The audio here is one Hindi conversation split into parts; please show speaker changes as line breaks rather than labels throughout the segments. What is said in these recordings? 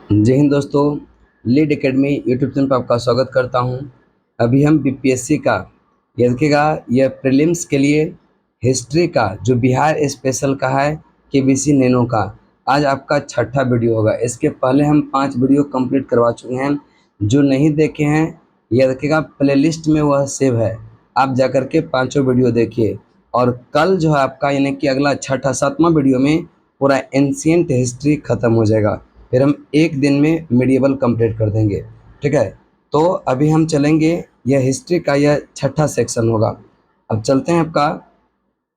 जय हिंद दोस्तों। लीड एकेडमी यूट्यूब चैनल पर आपका स्वागत करता हूं। अभी हम बीपीएससी का ये देखिएगा, यह प्रीलिम्स के लिए हिस्ट्री का जो बिहार स्पेशल का है, केबीसी नैनो का आज आपका छठा वीडियो होगा। इसके पहले हम 5 वीडियो कंप्लीट करवा चुके हैं। जो नहीं देखे हैं यह देखिएगा प्लेलिस्ट में वह सेव है, आप जाकर के पाँचों वीडियो देखिए। और कल जो है आपका यानी कि अगला छठा सातवां वीडियो में पूरा एंशिएंट हिस्ट्री खत्म हो जाएगा। फिर हम एक दिन में मिडिएवल कंप्लीट कर देंगे, ठीक है। तो अभी हम चलेंगे, यह हिस्ट्री का यह छठा सेक्शन होगा। अब चलते हैं आपका,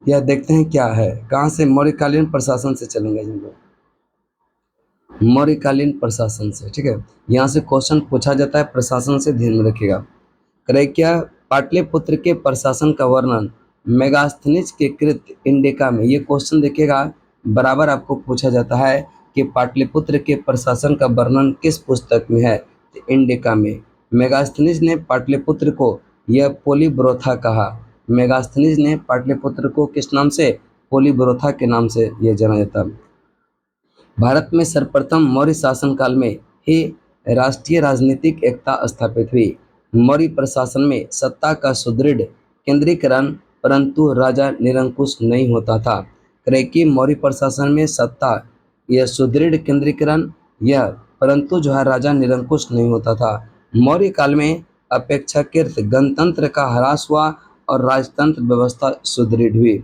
यह देखते हैं क्या है, कहाँ से मौर्यकालीन प्रशासन से चलेंगे हम लोग, मौर्यकालीन प्रशासन से, ठीक है। यहाँ से क्वेश्चन पूछा जाता है प्रशासन से, ध्यान में रखिएगा। क्या पाटलिपुत्र के प्रशासन का वर्णन मेगास्थनीज के कृत इंडिका में, ये क्वेश्चन देखिएगा बराबर आपको पूछा जाता है कि पाटलिपुत्र के प्रशासन का वर्णन किस पुस्तक में है, तो इंडिका में। मेगास्थनीज ने पाटलिपुत्र को यह पोलीब्रोथा कहा। मेगास्थनीज ने पाटलिपुत्र को किस नाम से, पोलीब्रोथा के नाम से यह जाना जाता है। भारत में सर्वप्रथम मौर्य शासनकाल में ही राष्ट्रीय राजनीतिक एकता स्थापित हुई। मौर्य प्रशासन में सत्ता का सुदृढ़ केंद्रीकरण परंतु राजा निरंकुश नहीं होता था। कि मौर्य प्रशासन में सत्ता यह सुदृढ़ केंद्रीकरण यह परंतु जो है राजा निरंकुश नहीं होता था। मौर्य काल में अपेक्षाकृत गणतंत्र का ह्रास हुआ और राजतंत्र व्यवस्था सुदृढ़ हुई।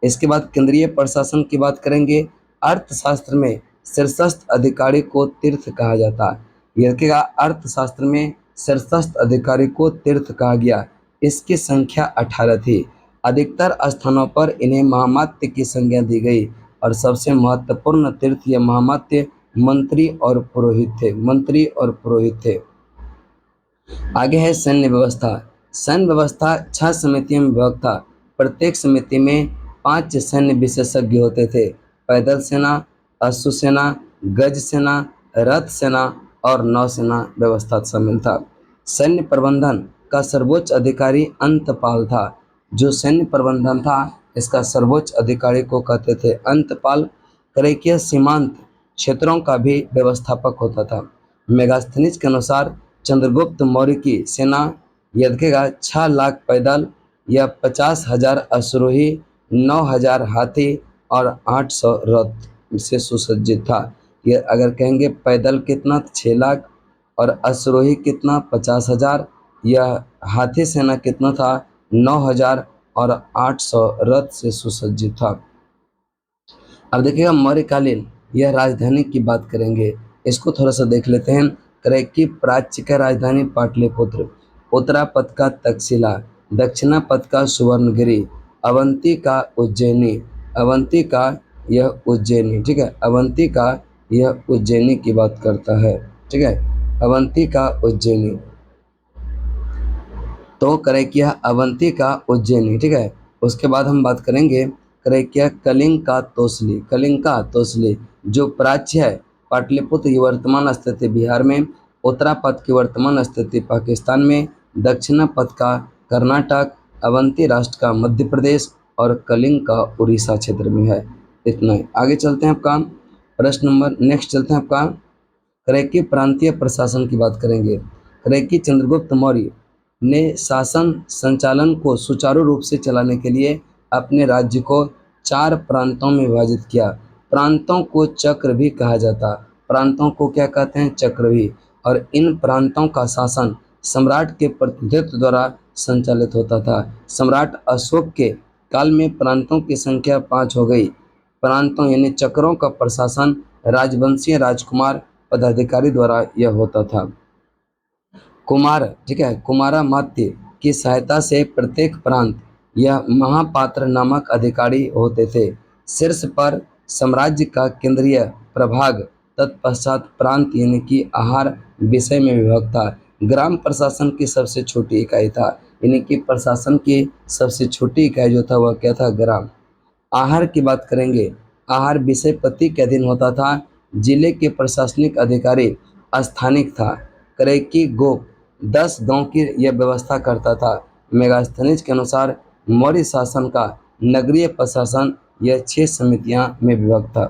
इसके बाद केंद्रीय प्रशासन की बात करेंगे। अर्थशास्त्र में शीर्षस्थ अधिकारी को तीर्थ कहा जाता है। यह देखिएगा, अर्थशास्त्र में शीर्षस्थ अधिकारी को तीर्थ कहा गया। इसकी संख्या 18 थी। अधिकतर स्थानों पर इन्हें महामात्य की संज्ञा दी गई और सबसे महत्वपूर्ण तीर्थ ये महामात्य मंत्री और पुरोहित थे, मंत्री और पुरोहित थे। आगे है सैन्य व्यवस्था। सैन्य व्यवस्था 6 समितियों में विभक्त था। प्रत्येक समिति में 5 सैन्य विशेषज्ञ होते थे। पैदल सेना, अश्व सेना, गज सेना, रथ सेना और नौसेना व्यवस्था शामिल था। सैन्य प्रबंधन का सर्वोच्च अधिकारी अंतपाल था। जो सैन्य प्रबंधन था इसका सर्वोच्च अधिकारी को कहते थे अंतपाल। करैक्य सीमांत क्षेत्रों का भी व्यवस्थापक होता था। मेगास्थनीज के अनुसार चंद्रगुप्त मौर्य की सेना यह देखिएगा 6 लाख पैदल या 50,000 अश्वरोही, 9,000 हाथी और 800 रथ से सुसज्जित था। ये अगर कहेंगे पैदल कितना, 6 लाख, और अश्वरोही कितना, 50,000, यह हाथी सेना कितना था, 9,000 और 800 रथ से सुसज्जित था। अब देखिएगा मौर्यकालीन यह राजधानी की बात करेंगे, इसको थोड़ा सा देख लेते हैं। कि प्राच्य का राजधानी पाटलिपुत्र, उत्तरा पथ का तक्षशिला, दक्षिणा पथ का सुवर्णगिरी, अवंती का उज्जैनी, अवंती का यह उज्जैनी, ठीक है, अवंती का यह उज्जैनी की बात करता है, ठीक है, अवंती का उज्जैनी। तो क्या अवंती का उज्जैनी, ठीक है। उसके बाद हम बात करेंगे क्या कलिंग का तोसली, कलिंग का तोसली जो प्राच्य है पाटलिपुत्र की वर्तमान स्थिति बिहार में, उत्तरा पथ की वर्तमान स्थिति पाकिस्तान में, दक्षिणा पथ का कर्नाटक, अवंती राष्ट्र का मध्य प्रदेश और कलिंग का उड़ीसा क्षेत्र में है। इतना ही। आगे चलते हैं आपका प्रश्न नंबर नेक्स्ट चलते हैं आपका कि प्रांतीय प्रशासन की बात करेंगे। कि चंद्रगुप्त मौर्य ने शासन संचालन को सुचारू रूप से चलाने के लिए अपने राज्य को 4 प्रांतों में विभाजित किया। प्रांतों को चक्र भी कहा जाता, प्रांतों को क्या कहते हैं, चक्र भी। और इन प्रांतों का शासन सम्राट के प्रतिनिधित्व द्वारा संचालित होता था। सम्राट अशोक के काल में प्रांतों की संख्या 5 हो गई। प्रांतों यानी चक्रों का प्रशासन राजवंशीय राजकुमार पदाधिकारी द्वारा यह होता था। कुमार, ठीक है, कुमारामात्य की सहायता से प्रत्येक प्रांत यह महापात्र नामक अधिकारी होते थे। शीर्ष पर साम्राज्य का केंद्रीय प्रभाग, तत्पश्चात प्रांत यानी कि आहार विषय में विभक्त था। ग्राम प्रशासन की सबसे छोटी इकाई था, यानी कि प्रशासन की सबसे छोटी इकाई जो था वह क्या था, ग्राम। आहार की बात करेंगे। आहार विषयपति के अधीन होता था। जिले के प्रशासनिक अधिकारी स्थानिक था। कि गोप 10 गांव की यह व्यवस्था करता था। मेगास्थनीज के अनुसार मौर्य शासन का नगरीय प्रशासन यह 6 समितियां में विभक्त था।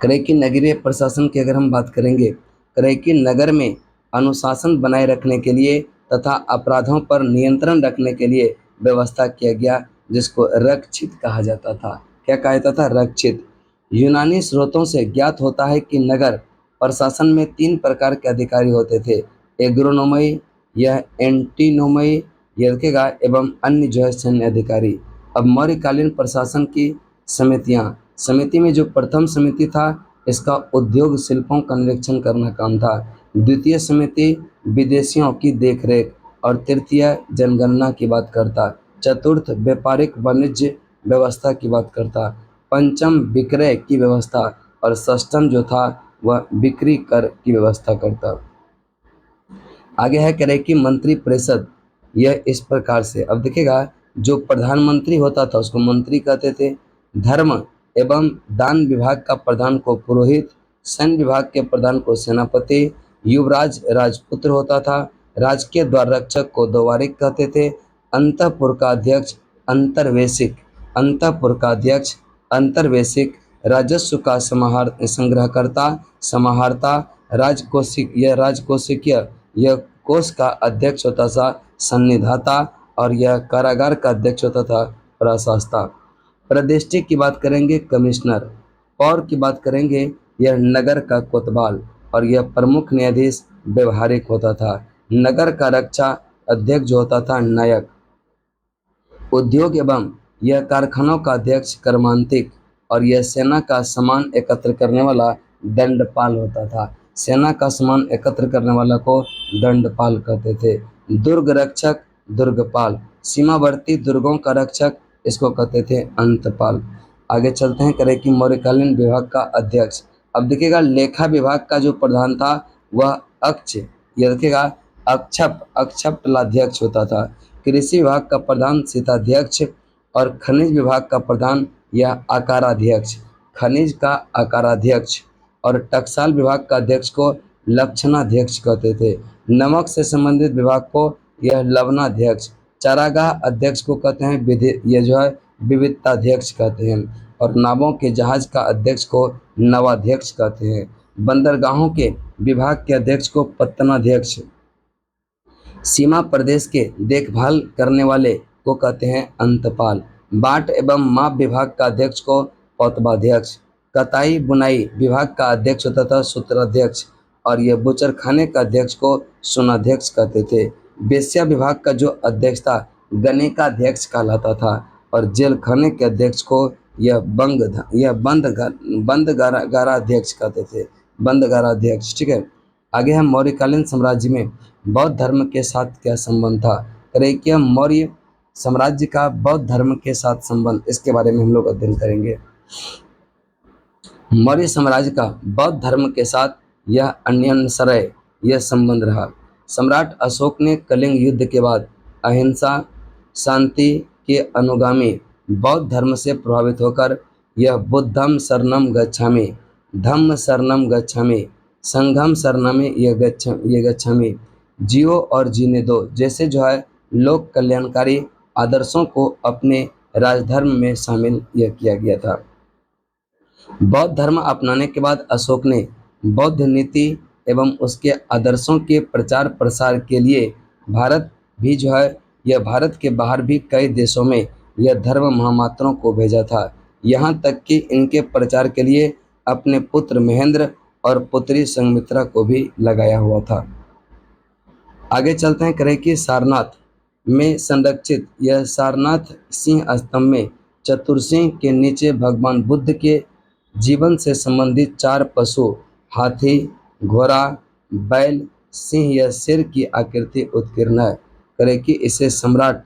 करें कि नगरीय प्रशासन की अगर हम बात करेंगे, करें कि नगर में अनुशासन बनाए रखने के लिए तथा अपराधों पर नियंत्रण रखने के लिए व्यवस्था किया गया, जिसको रक्षित कहा जाता था। क्या कहा जाता था? रक्षित। यूनानी स्रोतों से ज्ञात होता है कि नगर प्रशासन में 3 प्रकार के अधिकारी होते थे, एग्रोनोमई, यह एंटीनोमई, ये रखेगा, एवं अन्य जो है सैन्य अधिकारी। अब मौर्यकालीन प्रशासन की समितियां, समिति में जो प्रथम समिति था, इसका उद्योग शिल्पों का निरीक्षण करना काम था। द्वितीय समिति विदेशियों की देखरेख और तृतीय जनगणना की बात करता। चतुर्थ व्यापारिक वाणिज्य व्यवस्था की बात करता। पंचम विक्रय की व्यवस्था और षष्ठम जो था वह बिक्री कर की व्यवस्था करता। आगे है कह रहे कि मंत्री परिषद, यह इस प्रकार से, अब देखिएगा, जो प्रधानमंत्री होता था उसको मंत्री कहते थे। धर्म एवं दान विभाग का प्रधान को पुरोहित, सैन्य विभाग के प्रधान को सेनापति, युवराज राजपुत्र होता था, राजकीय द्वार रक्षक को द्वारिक कहते थे, अंतःपुर का अध्यक्ष अंतर्वेशिक, अंतःपुर का अध्यक्ष अंतर्वेशिक, राजस्व का संग्रहकर्ता समाहर्ता, राजकोषिक, यह राजकोषिकीय, यह कोष का अध्यक्ष होता था सन्निधाता, और यह कारागार का अध्यक्ष होता था प्रशासता। प्रदिष्टि की बात करेंगे कमिश्नर, पौर की बात करेंगे यह नगर का कोतवाल, और यह प्रमुख न्यायाधीश व्यवहारिक होता था। नगर का रक्षा अध्यक्ष जो होता था नायक। उद्योग एवं यह कारखानों का अध्यक्ष कर्मांतिक, और यह सेना का सामान एकत्र करने वाला दंडपाल होता था। सेना का सामान एकत्र करने वाला को दंडपाल कहते थे। दुर्ग रक्षक दुर्गपाल, सीमावर्ती दुर्गों का रक्षक इसको कहते थे अंतपाल। आगे चलते हैं, करें कि मौर्यकालीन विभाग का अध्यक्ष। अब देखिएगा, लेखा विभाग का जो प्रधान था वह अक्ष, यह देखिएगा, अक्षपटलाध्यक्ष होता था। कृषि विभाग का प्रधान शीताध्यक्ष, और खनिज विभाग का प्रधान यह आकाराध्यक्ष, खनिज का आकाराध्यक्ष, और टकसाल विभाग का अध्यक्ष को लक्षणाध्यक्ष कहते थे। नमक से संबंधित विभाग को यह लवणाध्यक्ष, चारागाह अध्यक्ष को कहते हैं विधि, ये जो है विविधताध्यक्ष कहते हैं, और नावों के जहाज का अध्यक्ष को नवाध्यक्ष कहते हैं। बंदरगाहों के विभाग के अध्यक्ष को पत्तनाध्यक्ष, सीमा प्रदेश के देखभाल करने वाले को कहते हैं अंतपाल। बाट एवं माप विभाग का अध्यक्ष को पौतवाध्यक्ष, कताई बुनाई विभाग का अध्यक्ष होता था सूत्राध्यक्ष, और यह बुचरखाने का अध्यक्ष को सुनाध्यक्ष कहते थे। वेश्या विभाग का जो अध्यक्ष था गणिकाध्यक्ष कहलाता था, और जेल खाने के अध्यक्ष को यह बंदगाराध्यक्ष कहते थे, बंदगाराध्यक्ष। ठीक है। आगे हम मौर्यकालीन साम्राज्य में बौद्ध धर्म के साथ क्या संबंध था। करें कि हम मौर्य साम्राज्य का बौद्ध धर्म के साथ संबंध, इसके बारे में हम लोग अध्ययन करेंगे। मौर्य साम्राज्य का बौद्ध धर्म के साथ यह अन्योन्याश्रय, यह संबंध रहा। सम्राट अशोक ने कलिंग युद्ध के बाद अहिंसा शांति के अनुगामी बौद्ध धर्म से प्रभावित होकर यह बुद्धम शरणम गच्छामि, धम्म शरणम गच्छामि, संघम शरणम ये गच्छामि, जियो और जीने दो जैसे जो है लोक कल्याणकारी आदर्शों को अपने राजधर्म में शामिल यह किया गया था। बौद्ध धर्म अपनाने के बाद अशोक ने बौद्ध नीति एवं उसके आदर्शों के प्रचार प्रसार के लिए भारत भी जो है, यह भारत के बाहर भी कई देशों में यह धर्म महामात्रों को भेजा था। यहाँ तक कि इनके प्रचार के लिए अपने पुत्र महेंद्र और पुत्री संघमित्रा को भी लगाया हुआ था। आगे चलते हैं, करें कि सारनाथ में संरक्षित यह सारनाथ सिंह स्तंभ में चतुर्सिंह के नीचे भगवान बुद्ध के जीवन से संबंधित 4 पशु हाथी घोड़ा बैल सिंह यह सिर की आकृति उत्कीर्ण है। करें कि इसे सम्राट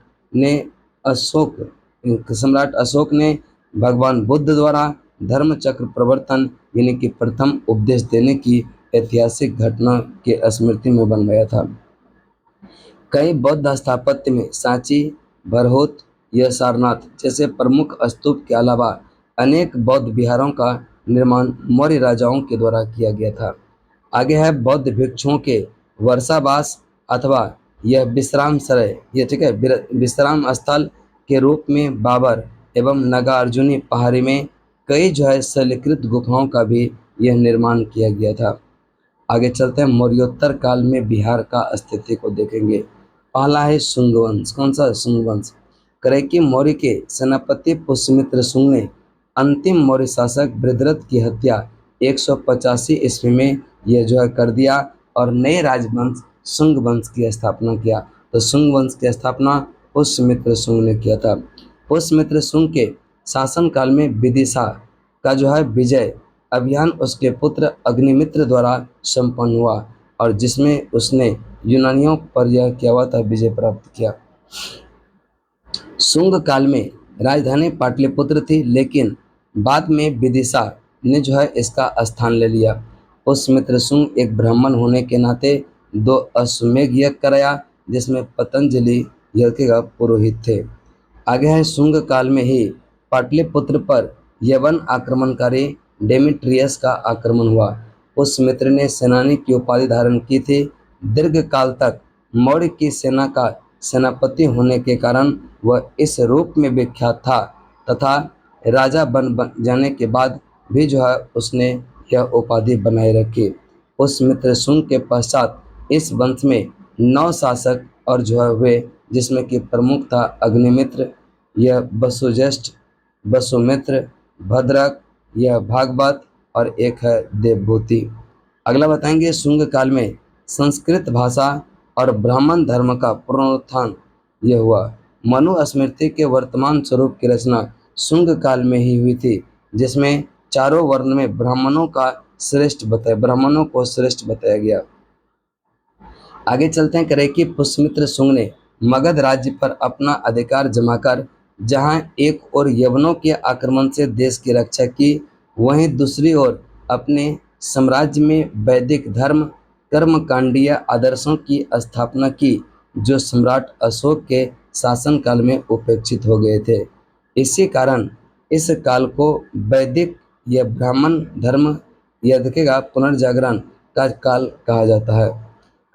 अशोक ने भगवान बुद्ध द्वारा धर्म चक्र प्रवर्तन यानी कि प्रथम उपदेश देने की ऐतिहासिक घटना के स्मृति में बनवाया था। कई बौद्ध स्थापत्य में सांची बरहोत यह सारनाथ जैसे प्रमुख स्तूप के अलावा अनेक बौद्ध विहारों का निर्माण मौर्य राजाओं के द्वारा किया गया था। आगे है बौद्ध भिक्षुओं के वर्षावास अथवा यह विश्राम सराय, ये ठीक है, विश्राम स्थल के रूप में बाबर एवं नागार्जुनी पहाड़ी में कई जो है शैलकृत गुफाओं का भी यह निर्माण किया गया था। आगे चलते हैं, मौर्योत्तर काल में बिहार का अस्तित्व को देखेंगे। पहला है शुंग वंश। कौन सा? शुंग वंश। करेकी मौर्य के सेनापति पुष्यमित्र शुंग ने अंतिम मौर्य शासक बृहद्रथ की हत्या 185 ईस्वी में यह जो है कर दिया और नए राजवंश शुंग वंश की स्थापना किया। तो शुंग वंश की स्थापना पुष्यमित्र शुंग ने किया था। पुष्यमित्र शुंग के शासनकाल में विदिशा का जो है विजय अभियान उसके पुत्र अग्निमित्र द्वारा संपन्न हुआ और जिसमें उसने यूनानियों पर यह किया हुआ था विजय प्राप्त किया। शुंग काल में राजधानी पाटलिपुत्र थी, लेकिन बाद में विदिशा ने जो है इसका स्थान ले लिया। पुष्यमित्र शुंग एक ब्राह्मण होने के नाते 2 अश्वमेध यज्ञ कराया, जिसमें पतंजलि यज्ञ का पुरोहित थे। आगे है, शुंग काल में ही पाटलिपुत्र पर यवन आक्रमणकारी डेमेट्रियस का आक्रमण हुआ। पुष्यमित्र ने सेनानी की उपाधि धारण की थी। दीर्घ काल तक मौर्य की सेना का सेनापति होने के कारण वह इस रूप में विख्यात था तथा राजा बन जाने के बाद भी जो है उसने यह उपाधि बनाए रखी। पुष्यमित्र शुंग के पश्चात इस वंश में 9 शासक और जो है हुए, जिसमें कि प्रमुख था अग्निमित्र, यह वसुज्येष्ठ, वसुमित्र, भद्रक, यह भागवत और एक है देवभूति। अगला बताएंगे, शुंग काल में संस्कृत भाषा और ब्राह्मण धर्म का पुनरुत्थान यह हुआ। मनुस्मृति के वर्तमान स्वरूप की रचना शुंग काल में ही हुई थी, जिसमें चारों वर्ण में ब्राह्मणों को श्रेष्ठ बताया गया। आगे चलते हैं, करें कि पुष्यमित्र शुंग ने मगध राज्य पर अपना अधिकार जमाकर जहां एक ओर यवनों के आक्रमण से देश की रक्षा की, वहीं दूसरी ओर अपने साम्राज्य में वैदिक धर्म कर्मकांडीय आदर्शों की स्थापना की, जो सम्राट अशोक के शासनकाल में उपेक्षित हो गए थे। इसी कारण इस काल को वैदिक या ब्राह्मण धर्म यज्ञ का पुनर्जागरण का काल कहा जाता है।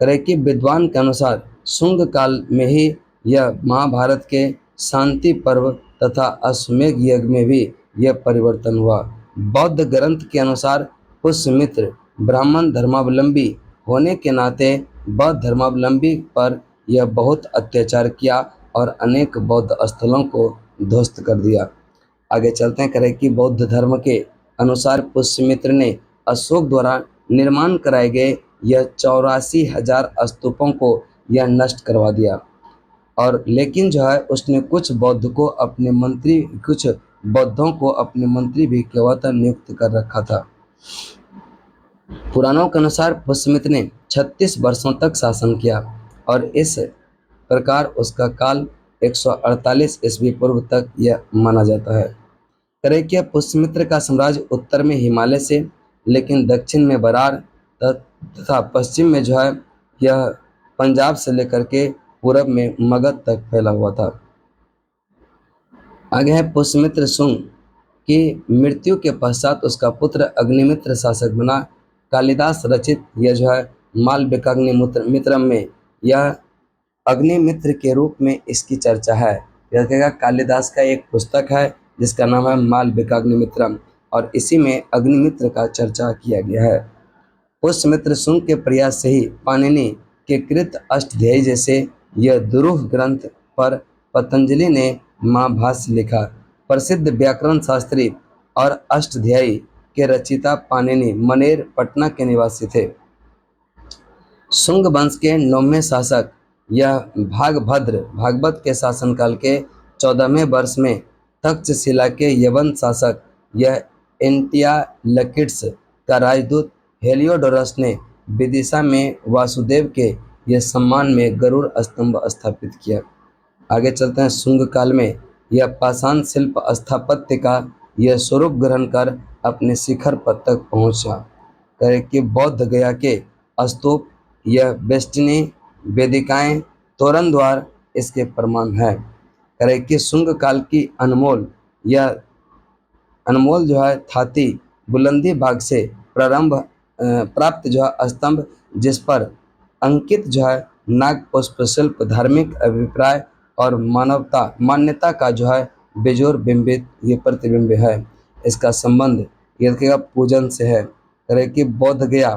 करें कि विद्वान के अनुसार शुंग काल में ही यह महाभारत के शांति पर्व तथा अश्वमेध यज्ञ में भी यह परिवर्तन हुआ। बौद्ध ग्रंथ के अनुसार पुष्यमित्र ब्राह्मण धर्मावलंबी होने के नाते बौद्ध धर्मावलंबी पर यह बहुत अत्याचार किया और अनेक बौद्ध स्थलों को ध्वस्त कर दिया। आगे चलते हैं, करें कि बौद्ध धर्म के अनुसार पुष्यमित्र ने अशोक द्वारा निर्माण कराए गए यह 84,000 स्तूपों को यह नष्ट करवा दिया और लेकिन जो है उसने कुछ बौद्धों को अपने मंत्री भी केवल नियुक्त कर रखा था। पुराणों के अनुसार पुष्यमित्र ने 36 वर्षों तक शासन किया और इस प्रकार उसका काल 148 ईस्वी पूर्व तक यह माना जाता है। करेकिया पुष्यमित्र का साम्राज्य उत्तर में हिमालय से, लेकिन दक्षिण में बरार तथा पश्चिम में जो है यह पंजाब से लेकर के पूरब में मगध तक फैला हुआ था। आगे है, पुष्यमित्र शुंग की मृत्यु के पश्चात उसका पुत्र अग्निमित्र शासक बना। कालिदास रचित यह जो है मालविकाग्निमित्रम में यह अग्निमित्र के रूप में इसकी चर्चा है। यह कहेगा कालिदास का एक पुस्तक है जिसका नाम है मालविकाग्निमित्रम और इसी में अग्निमित्र का चर्चा किया गया है। पुष्यमित्र शुंग के प्रयास से ही पाणिनि के कृत अष्टध्यायी जैसे यह दुरूह ग्रंथ पर पतंजलि ने महाभाष्य लिखा। प्रसिद्ध व्याकरण शास्त्री और अष्टध्यायी के रचयिता पाणिनि मनेर पटना के निवासी थे। शुंग वंश के 9वें शासक यह भागवत के शासनकाल के 14वें वर्ष में तक्षशिला के यवन शासक यह एंटियालकिड्स का राजदूत हेलियोडोरस ने विदिशा में वासुदेव के यह सम्मान में गरुड़ स्तंभ स्थापित किया। आगे चलते हैं, शुंग काल में यह पाषाण शिल्प स्थापत्य का यह स्वरूप ग्रहण कर अपने शिखर पर तक पहुंचा। कहे कि बौद्ध गया के स्तूप यह बेष्टनी वेदिकाएं तोरण द्वार इसके प्रमाण है। कहे कि शुंग काल की अनमोल जो है थाती बुलंदी भाग से प्राप्त जो है स्तंभ, जिस पर अंकित जो है नाग पुष्प शिल्प धार्मिक अभिप्राय और मान्यता का जो है बेजोर बिंबित ये प्रतिबिंब है। इसका संबंध ये देखिएगा पूजन से है। करें कि बोध गया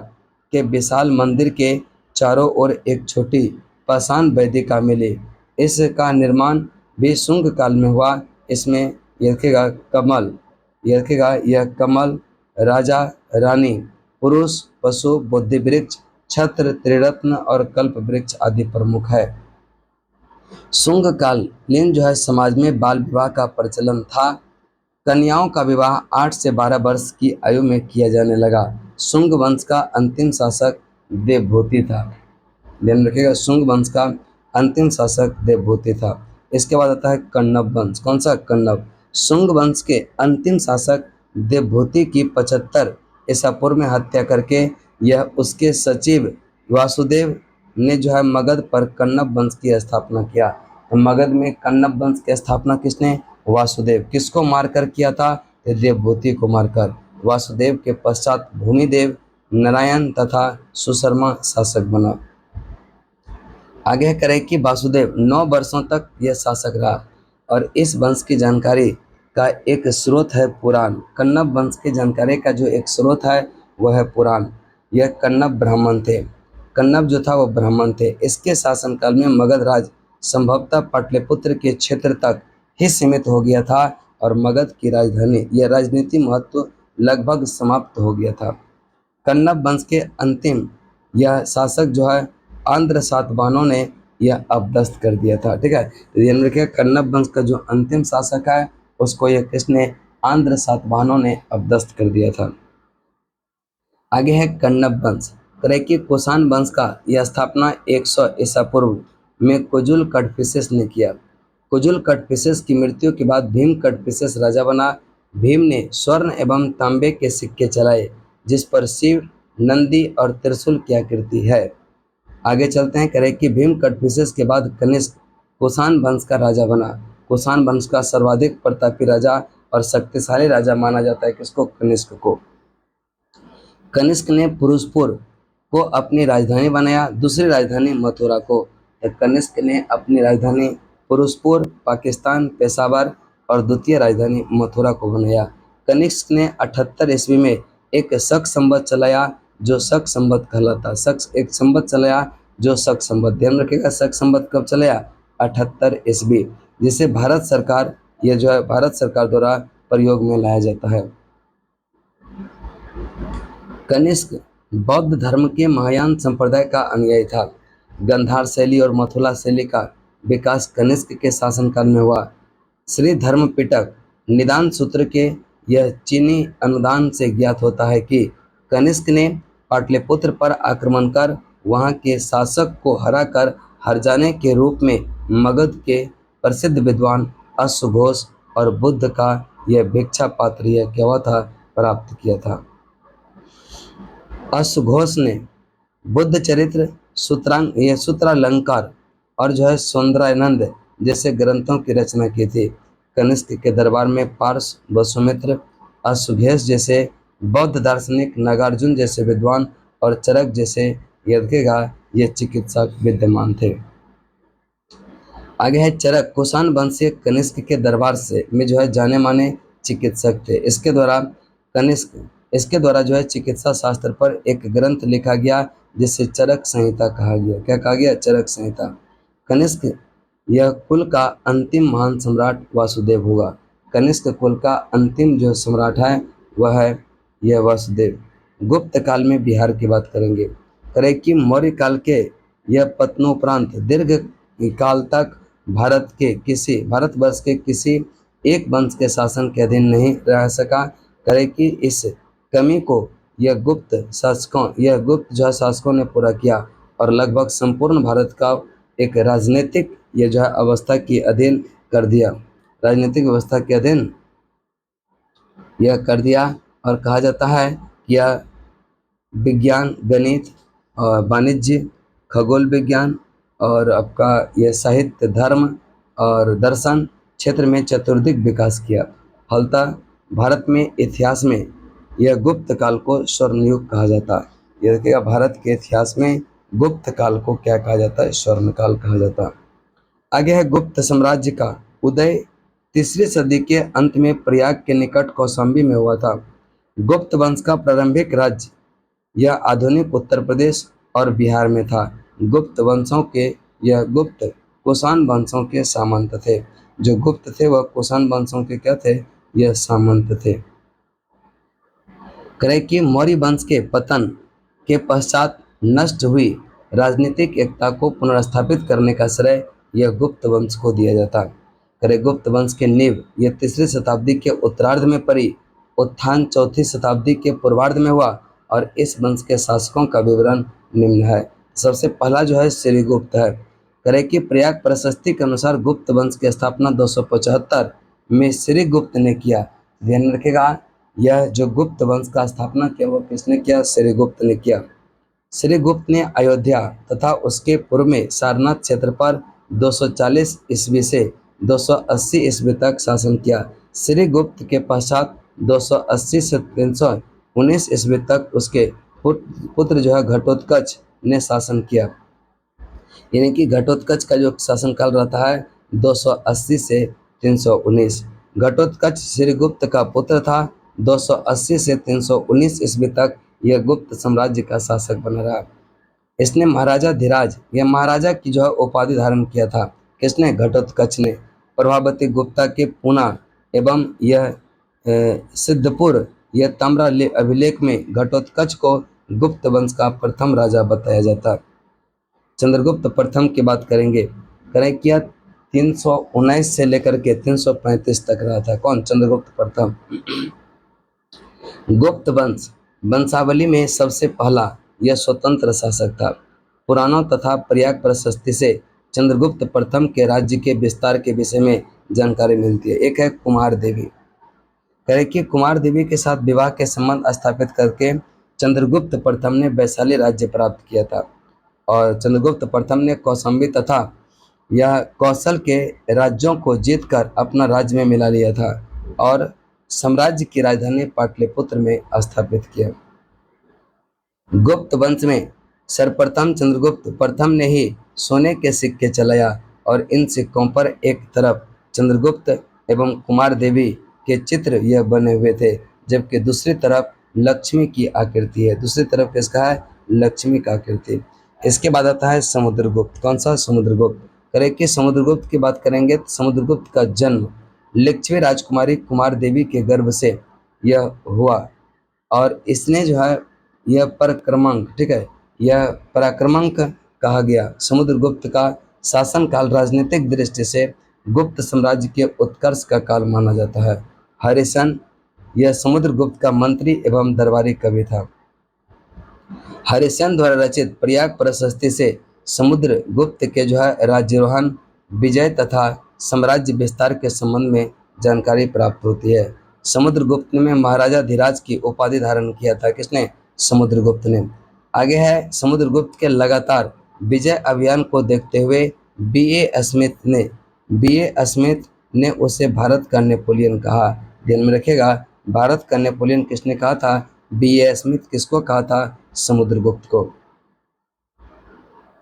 के विशाल मंदिर के चारों ओर एक छोटी पाषाण वेदिका मिली। इसका निर्माण भी शुंग काल में हुआ। इसमें ये देखिएगा कमल, ये देखिएगा यह कमल, राजा रानी, पुरुष, पशु, बुद्धि वृक्ष, छत्र, त्रिरत्न और कल्प वृक्ष आदि प्रमुख है। शुंग कालीन जो है समाज में बाल विवाह का प्रचलन था। कन्याओं का विवाह 8 से 12 वर्ष की आयु में किया जाने लगा। शुंग वंश का अंतिम शासक देवभूति था। ध्यान रखिएगा, शुंग वंश का अंतिम शासक देवभूति था। इसके बाद आता है कण्व वंश। कौन सा? कण्व। शुंग वंश के अंतिम शासक देवभूति की 75 ईसा पूर्व में हत्या करके यह उसके सचिव वासुदेव ने जो है मगध पर कण्व वंश की स्थापना किया। तो मगध में कण्व वंश की स्थापना किसने? वासुदेव। किसको मारकर किया था? तो देवभूति को मारकर। वासुदेव के पश्चात भूमिदेव, नारायण तथा सुशर्मा शासक बना। आगे करें कि वासुदेव 9 वर्षों तक यह शासक रहा और इस वंश की जानकारी का एक स्रोत है पुराण। कण्व वंश की जानकारी का जो एक स्रोत है वह है पुराण। यह कण्व ब्राह्मण थे। कण्व जो था वो ब्राह्मण थे। इसके शासनकाल में मगध राज संभवतः पाटलिपुत्र के क्षेत्र तक ही सीमित हो गया था और मगध की राजधानी यह राजनीति महत्व लगभग समाप्त हो गया था। कण्व वंश के अंतिम यह शासक जो है आंध्र सातवाहनों ने यह अपदस्थ कर दिया था। ठीक है, तो ध्यान रखिए कण्व वंश का जो अंतिम शासक है उसको यह किसने? आंध्र सातवाहनों ने अपदस्थ कर दिया था। आगे है कण्व वंश। करें कि कुषाण वंश का यह स्थापना 100 ईसा पूर्व में कुजुल कडफिसेस ने किया। कुजुल कडफिसेस की मृत्यु के बाद भीम कडफिसेस राजा बना। भीम ने स्वर्ण एवं तांबे के सिक्के चलाए जिस पर शिव, नंदी और त्रिशूल की आकृति है। आगे चलते हैं। करें कि भीम कडफिसेस के बाद कनिष्क कुषाण वंश का राजा बना। कुषाण वंश का सर्वाधिक प्रतापी राजा और शक्तिशाली राजा माना जाता है किसको? कनिष्क को। कनिष्क ने पुरुषपुर को अपनी राजधानी बनाया, दूसरी राजधानी मथुरा को। तो कनिष्क ने अपनी राजधानी पुरुषपुर, पाकिस्तान, पेशावर और द्वितीय राजधानी मथुरा को बनाया। कनिष्क ने 78 ईस्वी में एक शक संवत चलाया जो शक संवत कहलाता। एक संवत चलाया जो शक संवत। ध्यान रखिएगा, शक संवत कब चलाया? 78 ईस्वी, जिसे भारत सरकार ये जो है भारत सरकार द्वारा प्रयोग में लाया जाता है। कनिष्क बौद्ध धर्म के महायान संप्रदाय का अनुयायी था। गंधार शैली और मथुरा शैली का विकास कनिष्क के शासनकाल में हुआ। श्री धर्मपिटक निदान सूत्र के यह चीनी अनुदान से ज्ञात होता है कि कनिष्क ने पाटलिपुत्र पर आक्रमण कर वहां के शासक को हराकर हरजाने के रूप में मगध के प्रसिद्ध विद्वान अश्वघोष और बुद्ध का यह भिक्षा पात्र यह क्या हुआ था? प्राप्त किया था। अश्वघोष ने बुद्ध चरित्र, सूत्रालंकार और जो है सौंदर्यानंद जैसे ग्रंथों की रचना की थी। कनिष्क के दरबार में पार्स, वसुमित्र, अश्वघोष जैसे बौद्ध दार्शनिक, नागार्जुन जैसे विद्वान और चरक जैसे ये चिकित्सक विद्यमान थे। आगे है चरक। कुषाण वंशीय कनिष्क के दरबार से में जो है जाने माने चिकित्सक थे। इसके द्वारा जो है चिकित्सा शास्त्र पर एक ग्रंथ लिखा गया जिसे चरक संहिता कहा गया। क्या कहा गया? चरक संहिता। कनिष्क यह कुल का अंतिम महान सम्राट वासुदेव होगा। कनिष्क कुल का अंतिम जो सम्राट है वह है यह वासुदेव। गुप्त काल में बिहार की बात करेंगे। करें कि मौर्य काल के यह पतनोपरांत दीर्घ काल तक भारतवर्ष के किसी एक वंश के शासन के अधीन नहीं रह सका। करें कि इस कमी को यह गुप्त शासकों ने पूरा किया और लगभग संपूर्ण भारत का एक राजनीतिक ये जो है अवस्था के अधीन कर दिया। राजनीतिक व्यवस्था के अधीन यह कर दिया और कहा जाता है कि यह विज्ञान, गणित और वाणिज्य, खगोल विज्ञान और आपका यह साहित्य, धर्म और दर्शन क्षेत्र में चतुर्दिक विकास किया। फलतः भारत में इतिहास में यह गुप्त काल को स्वर्ण युग कहा जाता है। यह देखिएगा, भारत के इतिहास में गुप्त काल को क्या कहा जाता है? स्वर्ण काल कहा जाता है। आगे है गुप्त साम्राज्य का उदय तीसरी सदी के अंत में प्रयाग के निकट कौशाम्बी में हुआ था। गुप्त वंश का प्रारंभिक राज्य यह आधुनिक उत्तर प्रदेश और बिहार में था। गुप्त वंशों के यह गुप्त कुषाण वंशों के सामंत थे। जो गुप्त थे वह कुषाण वंशों के क्या थे? यह सामंत थे। करें कि मौर्य वंश के पतन के पश्चात नष्ट हुई राजनीतिक एकता को पुनर्स्थापित करने का श्रेय यह गुप्त वंश को दिया जाता। करें गुप्त वंश के नींव यह तीसरी शताब्दी के उत्तरार्ध में पड़ी, उत्थान चौथी शताब्दी के पूर्वार्ध में हुआ और इस वंश के शासकों का विवरण निम्न है। सबसे पहला जो है श्रीगुप्त है। करें कि प्रयाग प्रशस्ति के अनुसार गुप्त वंश की स्थापना 275 में श्रीगुप्त ने किया। ध्यान रखिएगा, यह जो गुप्त वंश का स्थापना किया वो किसने किया? श्रीगुप्त ने किया। श्रीगुप्त ने अयोध्या तथा उसके पूर्व में सारनाथ क्षेत्र पर 240 ईस्वी से 280 ईस्वी तक शासन किया। श्रीगुप्त के पश्चात 280 से 319 ईस्वी तक उसके पुत्र जो है घटोत्कच ने शासन किया। यानी कि घटोत्कच का जो शासनकाल रहता है 280 से 319। घटोत्कच श्रीगुप्त का पुत्र था। 280 से 319 ईस्वी तक यह गुप्त साम्राज्य का शासक बना रहा। इसने महाराजा धीराज या महाराजा की जो है उपाधि धारण किया था। किसने? घटोत्कच ने। प्रभावती गुप्ता के पूना एवं यह सिद्धपुर यह ताम्र अभिलेख में घटोत्कच को गुप्त वंश का प्रथम राजा बताया जाता। चंद्रगुप्त प्रथम की बात करेंगे, करें कि 319 से लेकर के 335 तक रहा था। कौन? चंद्रगुप्त प्रथम। गुप्त वंश वंशावली में सबसे पहला यह स्वतंत्र शासक था। पुराणों तथा प्रयाग प्रशस्ति से चंद्रगुप्त प्रथम के राज्य के विस्तार के विषय में जानकारी मिलती है। एक है कुमार देवी। करें कि कुमार देवी के साथ विवाह के संबंध स्थापित करके चंद्रगुप्त प्रथम ने वैशाली राज्य प्राप्त किया था और चंद्रगुप्त प्रथम ने कौशाम्बी तथा यह कौशल के राज्यों को जीतकर अपना राज्य में मिला लिया था और साम्राज्य की राजधानी पाटलिपुत्र में स्थापित किया। गुप्त वंश में सर्वप्रथम चंद्रगुप्त प्रथम ने ही सोने के सिक्के चलाया और इन सिक्कों पर एक तरफ चंद्रगुप्त एवं कुमार देवी के चित्र यह बने हुए थे, जबकि दूसरी तरफ लक्ष्मी की आकृति है। दूसरी तरफ किसका है? लक्ष्मी का आकृति। इसके बाद आता है समुद्रगुप्त। कौन सा? समुद्रगुप्त। करें कि समुद्रगुप्त की बात करेंगे तो समुद्रगुप्त का जन्म लिच्छवी राजकुमारी कुमार देवी के गर्भ से यह हुआ और इसने जो है यह पराक्रमांक, ठीक है, यह पराक्रमांक कहा गया। समुद्रगुप्त का शासनकाल राजनीतिक दृष्टि से गुप्त साम्राज्य के उत्कर्ष का काल माना जाता है। हरिशन यह समुद्रगुप्त का मंत्री एवं दरबारी कवि था। हरिशन द्वारा रचित प्रयाग प्रशस्ति से समुद्रगुप्त के जो है राज्यारोहण, विजय तथा साम्राज्य विस्तार के संबंध में जानकारी प्राप्त होती है। समुद्रगुप्त ने महाराजा धीराज की उपाधि धारण किया था। किसने? समुद्रगुप्त ने। आगे है समुद्रगुप्त के लगातार विजय अभियान को देखते हुए बी ए स्मिथ ने उसे भारत का नेपोलियन कहा। ध्यान में रखिएगा, भारत का नेपोलियन किसने कहा था? बी.ए. स्मिथ। किसको कहा था? समुद्रगुप्त को।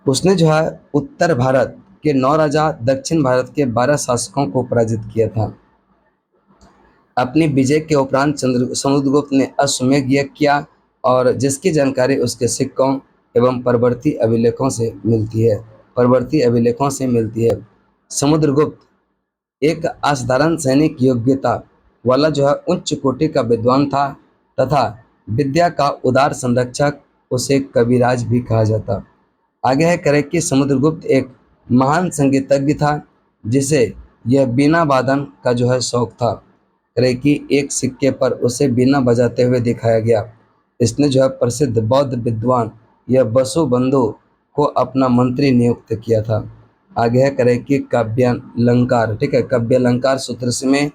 उसने जो है उत्तर भारत के 9 राजा, दक्षिण भारत के 12 शासकों को पराजित किया था। अपनी विजय के उपरांत समुद्रगुप्त ने अश्वमेध यज्ञ किया और जिसकी जानकारी उसके सिक्कों एवं परवर्ती अभिलेखों से मिलती है। समुद्रगुप्त एक असाधारण सैनिक योग्यता वाला जो है उच्च कोटि का विद्वान था तथा विद्या का उदार संरक्षक, उसे कविराज भी कहा जाता। आगे है करें कि समुद्रगुप्त एक महान संगीतज्ञ था जिसे यह बीना वादन का जो है शौक था। करें कि एक सिक्के पर उसे बीना बजाते हुए दिखाया गया। इसने जो है प्रसिद्ध बौद्ध विद्वान यह वसुबंधु को अपना मंत्री नियुक्त किया था। आगे है करें कि काव्यालंकार, ठीक है, काव्यालंकार सूत्र से में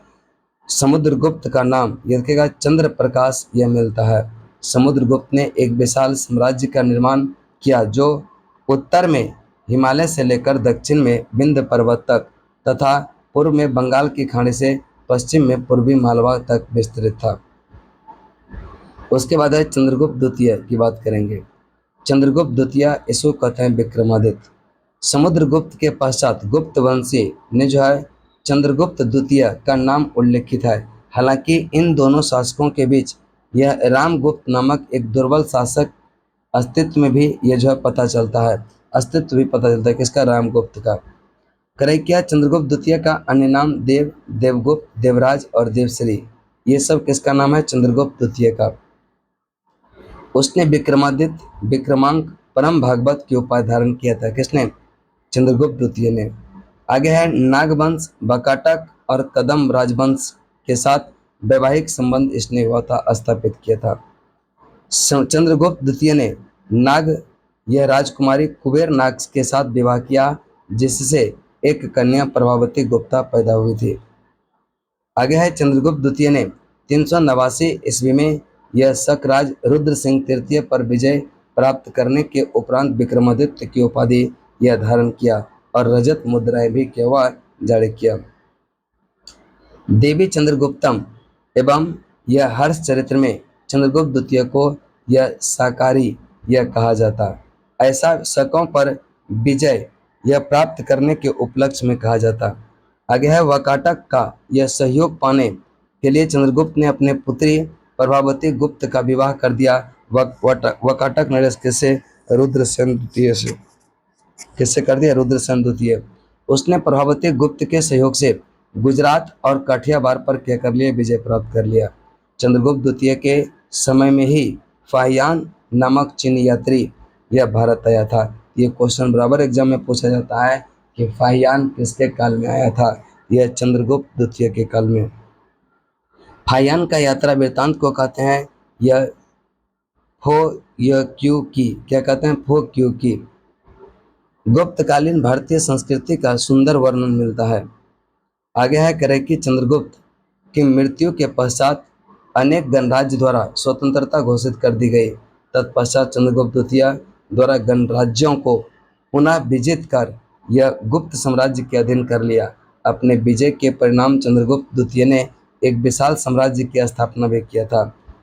समुद्रगुप्त का नाम यह रखेगा चंद्र प्रकाश यह मिलता है। समुद्रगुप्त ने एक विशाल साम्राज्य का निर्माण किया जो उत्तर में हिमालय से लेकर दक्षिण में विंध्य पर्वत तक तथा पूर्व में बंगाल की खाड़ी से पश्चिम में पूर्वी मालवा तक विस्तृत था। उसके बाद है चंद्रगुप्त द्वितीय की बात करेंगे। चंद्रगुप्त द्वितीय इसको कहते हैं विक्रमादित्य। समुद्रगुप्त के पश्चात गुप्त वंशी ने जो है चंद्रगुप्त द्वितीय का नाम उल्लेखित है। हालांकि इन दोनों शासकों के बीच यह रामगुप्त नामक एक दुर्बल शासक अस्तित्व में भी यह जो है पता चलता है, अस्तित्व भी पता चलता है किसका, रामगुप्त का। करैक्या चंद्रगुप्त द्वितीय का अन्य नाम देव, देवगुप्त, देवराज और देवश्री, ये सब किसका नाम है, चंद्रगुप्त द्वितीय का। उसने विक्रमादित्य, विक्रमांक, परम भागवत की उपाधि धारण किया था, किसने, चंद्रगुप्त द्वितीय ने। आगे है नागवंश, बकाटक और कदम राजवंश के साथ वैवाहिक संबंध इसने हुआ था, स्थापित किया था। चंद्रगुप्त द्वितीय ने नाग, यह राजकुमारी कुबेर नाग के साथ विवाह किया, जिससे एक कन्या प्रभावती गुप्ता पैदा हुई थी। आगे है चंद्रगुप्त द्वितीय ने 389 ईस्वी में यह शकराज रुद्र सिंह तृतीय पर विजय प्राप्त करने के उपरांत विक्रमादित्य की उपाधि यह धारण किया और रजत मुद्राएं भी केवल जारी किया। देवी चंद्रगुप्तम एवं यह हर्ष चरित्र में चंद्रगुप्त द्वितीय को यह साकारी यह कहा जाता, ऐसा शकों पर विजय यह प्राप्त करने के उपलक्ष्य में कहा जाता। आगे है वकाटक का यह सहयोग पाने के लिए चंद्रगुप्त ने अपने पुत्री प्रभावती गुप्त का विवाह कर दिया। वकाटक नरेश किससे, रुद्रसेन द्वितीय से, किससे कर दिया, रुद्रसेन द्वितीय। उसने प्रभावती गुप्त के सहयोग से गुजरात और काठियावाड़ पर क्या कर लिया, विजय प्राप्त कर लिया। चंद्रगुप्त द्वितीय के समय में ही फाहियान नामक चीनी यात्री यह भारत आया था। ये क्वेश्चन बराबर एग्जाम में पूछा जाता है कि फाहियान किसके काल में आया था, यह चंद्रगुप्त द्वितीय के काल में। फाहियान का यात्रा वृत्तांत को कहते हैं यह क्यू की, क्या कहते हैं, फो क्यू की। गुप्तकालीन भारतीय संस्कृति का सुंदर वर्णन मिलता है। आगे है करें कि चंद्रगुप्त की मृत्यु के पश्चात अनेक गणराज्य द्वारा स्वतंत्रता घोषित कर दी गई। तत्पश्चात चंद्रगुप्त द्वितीय द्वारा गणराज्यों को पुनः विजित कर यह गुप्त साम्राज्य के अधीन कर लिया। अपने विजय के परिणाम चंद्रगुप्त द्वितीय ने एक विशाल साम्राज्य की स्थापना भी किया था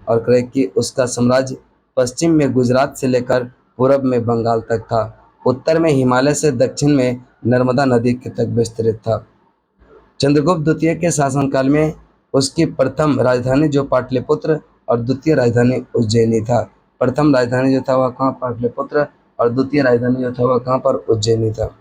और करें कि उसका साम्राज्य पश्चिम में गुजरात से लेकर पूर्व में बंगाल तक था, उत्तर में हिमालय से दक्षिण में नर्मदा नदी के तक विस्तृत था। चंद्रगुप्त द्वितीय के शासनकाल में उसकी प्रथम राजधानी जो पाटलिपुत्र और द्वितीय राजधानी उज्जैनी था। प्रथम राजधानी जो था वह कहाँ, पाटलिपुत्र, और द्वितीय राजधानी जो था वह कहाँ पर, उज्जैनी था।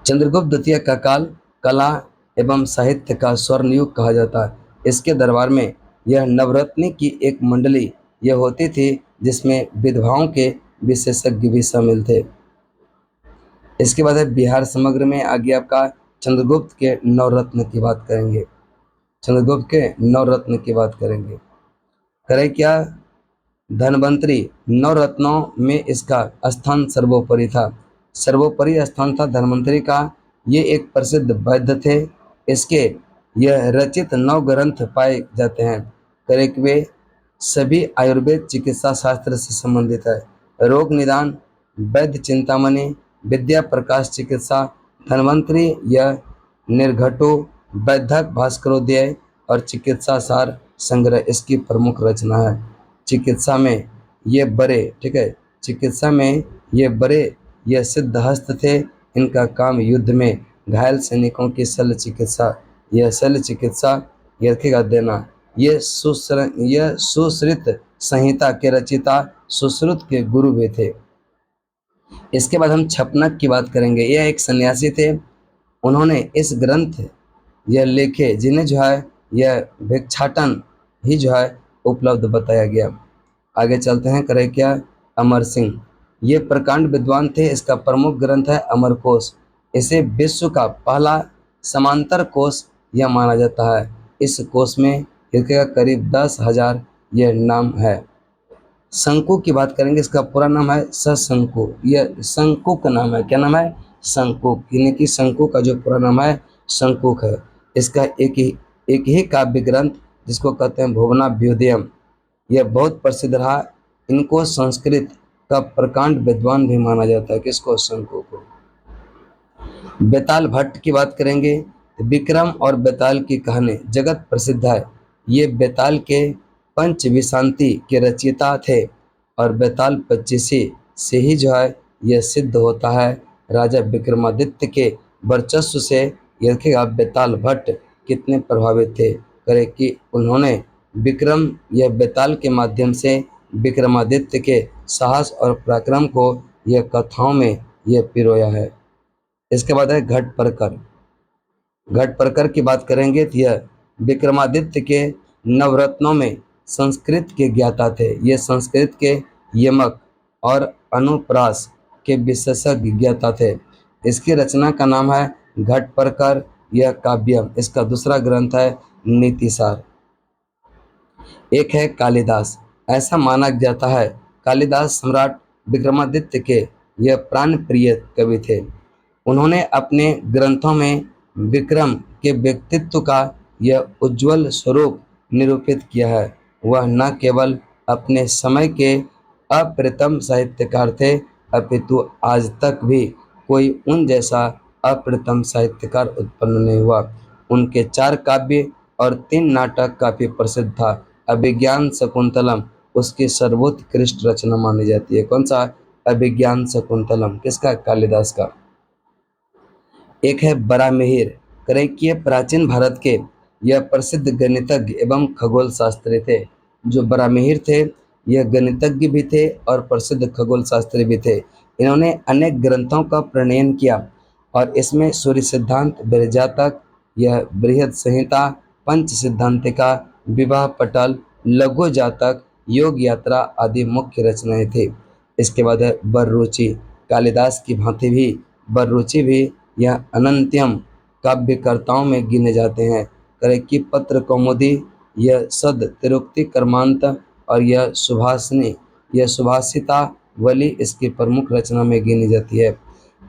चंद्रगुप्त द्वितीय का काल कला एवं साहित्य का स्वर्ण युग कहा जाता है। इसके दरबार में यह नवरत्न की एक मंडली यह होती थी जिसमें विधवाओं के विशेषज्ञ भी शामिल थे। इसके बाद है बिहार समग्र में। आगे आपका चंद्रगुप्त के नवरत्न की बात करेंगे, चंद्रगुप्त के नवरत्न की बात करेंगे। करें क्या, धन्वंतरी नवरत्नों में इसका स्थान सर्वोपरि था, सर्वोपरि स्थान था धन्वंतरी का। ये एक प्रसिद्ध वैद्य थे। इसके यह रचित 9 ग्रंथ पाए जाते हैं। करें कि वे सभी आयुर्वेद चिकित्सा शास्त्र से संबंधित है। रोग निदान, वैद्य चिंतामणि, विद्या प्रकाश चिकित्सा, धन्वंतरी, यह निर्घटो, वैद्यक भास्करोदय और चिकित्सा सार संग्रह इसकी प्रमुख रचना है। चिकित्सा में ये बड़े, ठीक है, चिकित्सा में ये बड़े यह सिद्धहस्त थे। इनका काम युद्ध में घायल सैनिकों की शल्य चिकित्सा, यह शल्य चिकित्सा यह रखेगा देना। ये सुश्रुत संहिता के रचिता सुश्रुत के गुरु भी थे। इसके बाद हम छपनक की बात करेंगे। यह एक सन्यासी थे। उन्होंने इस ग्रंथ यह लिखे जिन्हें जो है यह भिक्षाटन ही जो है उपलब्ध बताया गया। आगे चलते हैं, करें क्या, अमर सिंह, ये प्रकांड विद्वान थे। इसका प्रमुख ग्रंथ है अमरकोश। इसे विश्व का पहला समांतर कोश यह माना जाता है। इस कोश में इसका करीब 10,000 यह नाम है। शंकु की बात करेंगे। इसका पूरा नाम है सशंकु, यह शंकु का नाम है, क्या नाम है, शंकुक, यानी कि शंकु का जो पूरा नाम है शंकुक है। इसका एक ही काव्य ग्रंथ जिसको कहते हैं भुवनाभ्युदयम, यह बहुत प्रसिद्ध रहा। इनको संस्कृत का प्रकांड विद्वान भी माना जाता है, किसको, शंकु को। बेताल भट्ट की बात करेंगे। विक्रम और बेताल की कहानी जगत प्रसिद्ध है। ये बेताल के पंचविंशांति के रचयिता थे और बेताल 25 से ही जो है यह सिद्ध होता है। राजा विक्रमादित्य के वर्चस्व से ये देखिएगा बेताल भट्ट कितने प्रभावित थे, करे कि उन्होंने विक्रम या बेताल के माध्यम से विक्रमादित्य के साहस और पराक्रम को यह कथाओं में यह पिरोया है। इसके बाद है घट परकर। घट परकर की बात करेंगे तो यह विक्रमादित्य के नवरत्नों में संस्कृत के ज्ञाता थे। ये संस्कृत के यमक और अनुप्रास के विशेषज्ञ ज्ञाता थे। इसकी रचना का नाम है घट परकर, यह काव्यम। इसका दूसरा ग्रंथ है नीतिसार। एक है कालिदास। ऐसा माना जाता है कालिदास सम्राट विक्रमादित्य के यह प्राण प्रिय कवि थे। उन्होंने अपने ग्रंथों में विक्रम के व्यक्तित्व का यह उज्जवल स्वरूप निरूपित किया है। वह न केवल अपने समय के अप्रतिम साहित्यकार थे, अपितु आज तक भी कोई उन जैसा अप्रतिम साहित्यकार उत्पन्न नहीं हुआ। उनके 4 काव्य और 3 नाटक काफी प्रसिद्ध था। अभिज्ञान शकुंतलम उसकी सर्वोत्कृष्ट रचना मानी जाती है। कौन सा? अभिज्ञान शकुंतलम। किसका? कालिदास का। एक है बरामिहिर। करें कि ये प्राचीन भारत के यह प्रसिद्ध गणितज्ञ एवं खगोल शास्त्री थे। जो बरामिहिर थे यह गणितज्ञ भी थे और प्रसिद्ध खगोल शास्त्री भी थे। इन्होंने अनेक ग्रंथों का प्रणयन किया और इसमें सूर्य सिद्धांत, बृहजातक, यह बृहद संहिता, पंच सिद्धांतिका, विवाह पटल, लघु जातक, योग यात्रा आदि मुख्य रचनाएं थी। इसके बाद है बररुचि। कालिदास की भांति भी बररुचि भी यह अनंत्यम काव्यकर्ताओं में गिने जाते हैं। करे कि पत्र कौमुदी, यह सद तिरुक्ति कर्मांत और यह सुभाषिनी, यह सुभाषिता वली इसकी प्रमुख रचना में गिनी जाती है।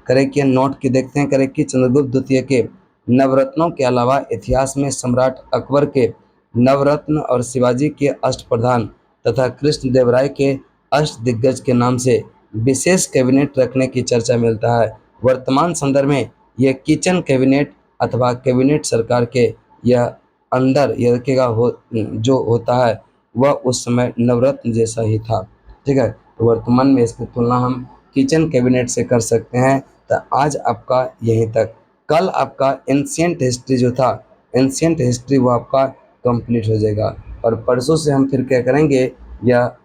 करे कि नोट की देखते हैं। करे कि चंद्रगुप्त द्वितीय के नवरत्नों के अलावा इतिहास में सम्राट अकबर के नवरत्न और शिवाजी के अष्टप्रधान तथा कृष्णदेवराय के अष्टदिग्गज के नाम से विशेष कैबिनेट रखने की चर्चा मिलता है। वर्तमान संदर्भ में यह किचन कैबिनेट अथवा कैबिनेट सरकार के यह अंदर यह रखेगा जो होता है वह उस समय नवरत्न जैसा ही था। ठीक है, तो वर्तमान में इसकी तुलना हम किचन कैबिनेट से कर सकते हैं। तो आज आपका यहीं तक। कल आपका एंशिएंट हिस्ट्री जो था, एंशिएंट हिस्ट्री वो आपका कंप्लीट हो जाएगा और परसों से हम फिर क्या करेंगे, या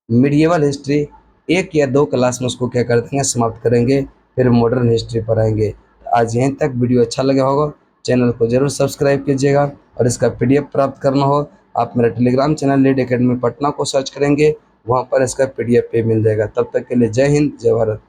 मिडिएवल हिस्ट्री 1 या 2 क्लास में उसको क्या कर देंगे, समाप्त करेंगे। फिर मॉडर्न हिस्ट्री पर आएंगे। आज यहीं तक। वीडियो अच्छा लगा होगा, चैनल को जरूर सब्सक्राइब कीजिएगा और इसका PDF प्राप्त करना हो आप मेरा Telegram channel lead academy Patna को सर्च करेंगे, वहाँ पर इसका PDF पे मिल जाएगा। तब तक के लिए जय हिंद, जय भारत।